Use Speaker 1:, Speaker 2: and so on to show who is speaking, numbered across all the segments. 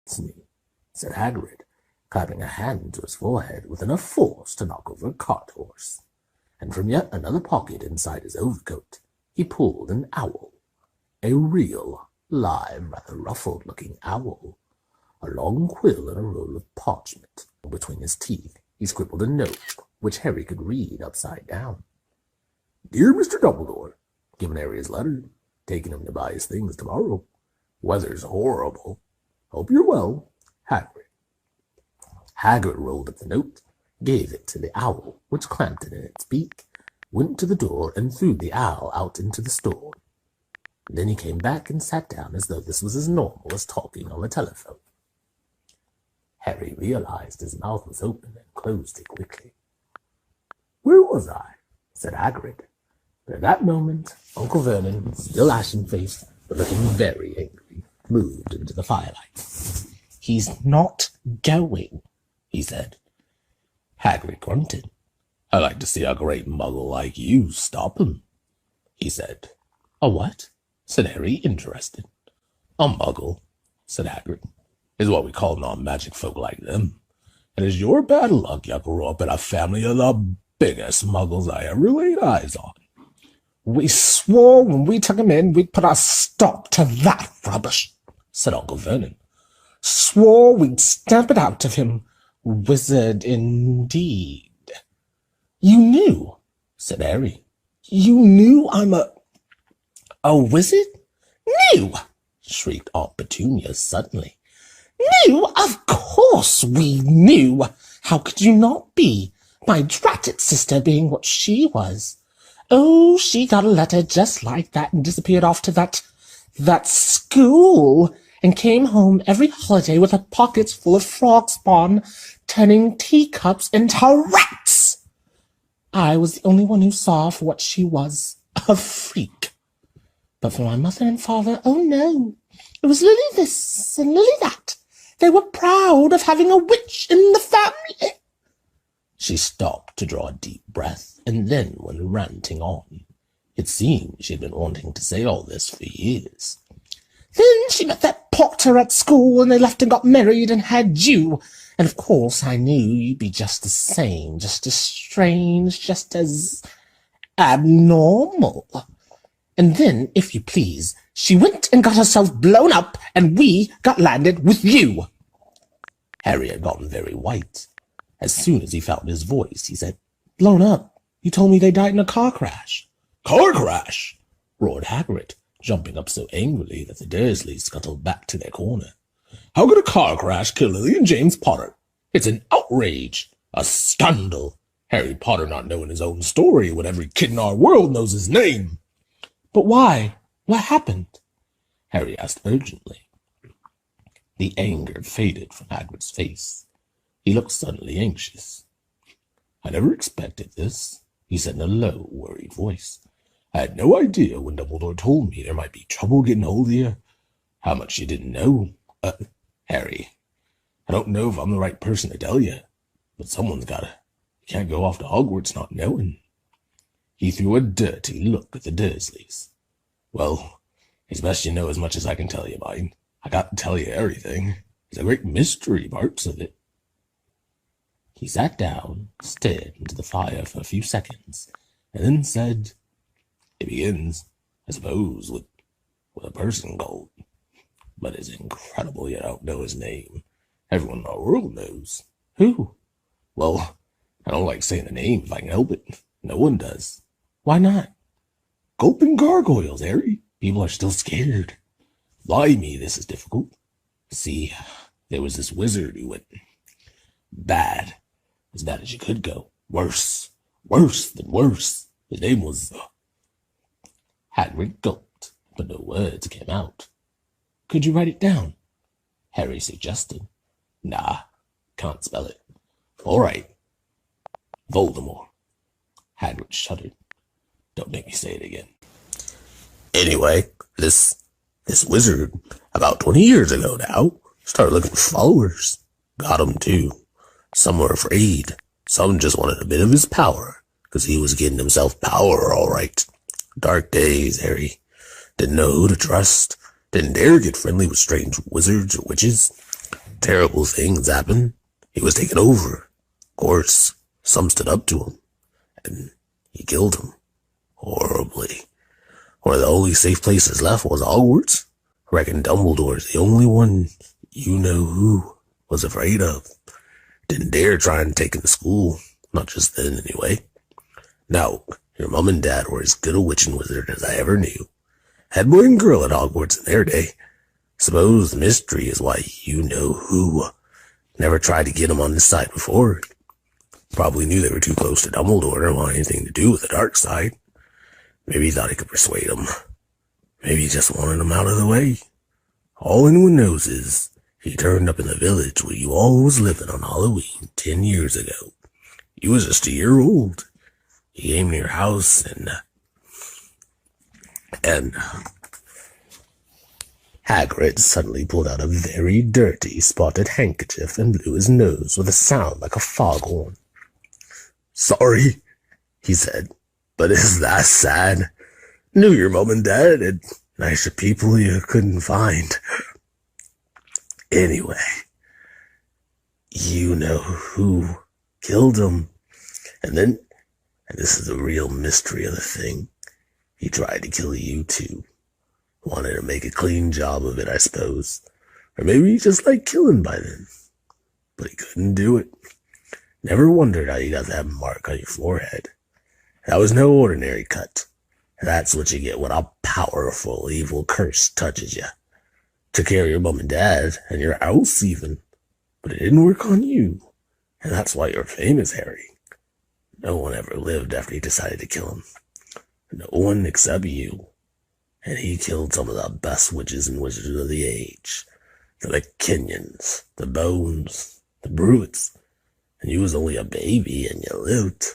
Speaker 1: beats me," said Hagrid, clapping a hand to his forehead with enough force to knock over a cart horse. And from yet another pocket inside his overcoat, he pulled an owl. A real, live, rather ruffled-looking owl. A long quill and a roll of parchment. Between his teeth, he scribbled a note, which Harry could read upside down. "Dear Mr. Dumbledore, given Harry his letter, taking him to buy his things tomorrow. Weather's horrible. Hope you're well, Hagrid." Hagrid rolled up the note, gave it to the owl, which clamped it in its beak, went to the door, and threw the owl out into the store. Then he came back and sat down as though this was as normal as talking on the telephone. Harry realized his mouth was open and closed it quickly. "Where was I?" said Hagrid. But at that moment, Uncle Vernon, still ashen-faced, but looking very angry, moved into the firelight. "He's not going," he said. Hagrid grunted. "I'd like to see a great muggle like you stop him," he said. "A what?" said Harry, interested. "A muggle," said Hagrid, "is what we call non-magic folk like them. It is your bad luck you grew up in a family of the biggest muggles I ever laid eyes on." "We swore when we took him in we'd put a stop to that rubbish," said Uncle Vernon. "Swore we'd stamp it out of him. Wizard indeed." "You knew," said Harry. "You knew I'm a wizard?" "Knew!" shrieked Aunt Petunia suddenly. "Knew? Of course we knew. How could you not be? My dratted sister being what she was. Oh, she got a letter just like that and disappeared off to that school and came home every holiday with her pockets full of frog spawn, turning teacups into rats. I was the only one who saw for what she was, a freak. But for my mother and father, oh no, it was Lily this and Lily that. They were proud of having a witch in the family." She stopped to draw a deep breath, and then went ranting on. It seemed she had been wanting to say all this for years. "Then she met that Potter at school, and they left and got married and had you. And of course I knew you'd be just the same, just as strange, just as abnormal. And then, if you please, she went and got herself blown up, and we got landed with you." Harry had gotten very white. As soon as he found his voice, he said, "Blown up? You told me they died in a car crash." "Car crash?" roared Hagrid, jumping up so angrily that the Dursleys scuttled back to their corner. "How could a car crash kill Lily and James Potter? It's an outrage, a scandal. Harry Potter not knowing his own story when every kid in our world knows his name." "But why? What happened?" Harry asked urgently. The anger faded from Hagrid's face. He looked suddenly anxious. "I never expected this," he said in a low, worried voice. "I had no idea when Dumbledore told me there might be trouble getting hold of you. How much you didn't know. Harry, I don't know if I'm the right person to tell you, but someone's gotta. You can't go off to Hogwarts not knowing." He threw a dirty look at the Dursleys. "Well, it's best you know as much as I can tell you, mind. I got to tell you everything. There's a great mystery parts of it." He sat down, stared into the fire for a few seconds, and then said, "It begins, I suppose, with a person called. But it's incredible you don't know his name. Everyone in our world knows." "Who?" "Well, I don't like saying the name if I can help it. No one does." "Why not?" "Gulping gargoyles, Harry. People are still scared. Blimey, this is difficult. See, there was this wizard who went bad. As bad as you could go. Worse than worse. His name was..." Hagrid gulped, but no words came out. "Could you write it down?" Harry suggested. "Nah, can't spell it." "All right. Voldemort." Hagrid shuddered. "Don't make me say it again. Anyway, this wizard, about 20 years ago now, started looking for followers. Got 'em too. Some were afraid. Some just wanted a bit of his power, 'cause he was getting himself power all right. Dark days, Harry. Didn't know who to trust. Didn't dare get friendly with strange wizards or witches. Terrible things happened. He was taken over. Of course, some stood up to him, and he killed him. Horribly. One of the only safe places left was Hogwarts. I reckon Dumbledore's the only one you-know-who was afraid of. Didn't dare try and take him to school. Not just then, anyway. Now, your mom and dad were as good a witch and wizard as I ever knew. Had boy and girl at Hogwarts in their day. Suppose the mystery is why you-know-who never tried to get him on his side before. Probably knew they were too close to Dumbledore and wanted anything to do with the dark side. Maybe he thought he could persuade him. Maybe he just wanted him out of the way. All anyone knows is he turned up in the village where you all was living on Halloween 10 years ago. You was just a year old. He came to your house and Hagrid suddenly pulled out a very dirty, spotted handkerchief and blew his nose with a sound like a foghorn. "Sorry," he said, "but is that sad? Knew your mom and dad and nicer people you couldn't find. Anyway, you know who killed him. And this is the real mystery of the thing, he tried to kill you too. Wanted to make a clean job of it, I suppose. Or maybe he just liked killing by then. But he couldn't do it. Never wondered how you got that mark on your forehead. That was no ordinary cut. That's what you get when a powerful evil curse touches you. Took care of your mom and dad, and your house even. But it didn't work on you. And that's why you're famous, Harry. No one ever lived after he decided to kill him. No one except you. And he killed some of the best witches and wizards of the age. The McKinyons, the Bones, the Brewets. And you was only a baby and you lived.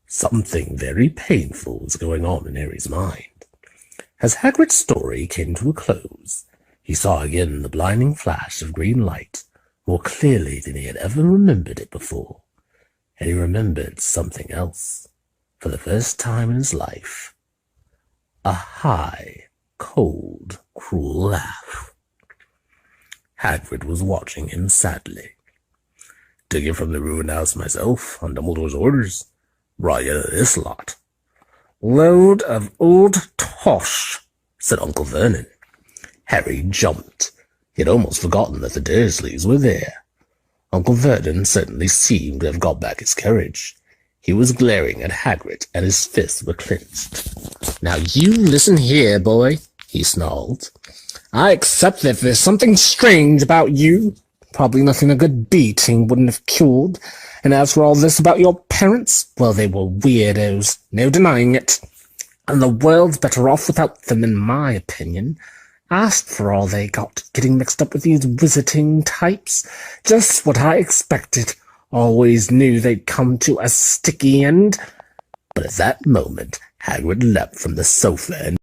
Speaker 1: Something very painful was going on in Harry's mind. As Hagrid's story came to a close, he saw again the blinding flash of green light more clearly than he had ever remembered it before. And he remembered something else. For the first time in his life, a high, cold, cruel laugh. Hagrid was watching him sadly. "Took you from the ruined house myself, on Dumbledore's orders. Brought you to this lot." "Load of old tosh," said Uncle Vernon. Harry jumped. He had almost forgotten that the Dursleys were there. Uncle Vernon certainly seemed to have got back his courage. He was glaring at Hagrid, and his fists were clenched. "Now you listen here, boy," he snarled. "I accept that there's something strange about you. Probably nothing a good beating wouldn't have cured. And as for all this about your parents, well, they were weirdos, no denying it. And the world's better off without them, in my opinion. Asked for all they got, getting mixed up with these visiting types. Just what I expected. Always knew they'd come to a sticky end." But at that moment, Hagrid leapt from the sofa and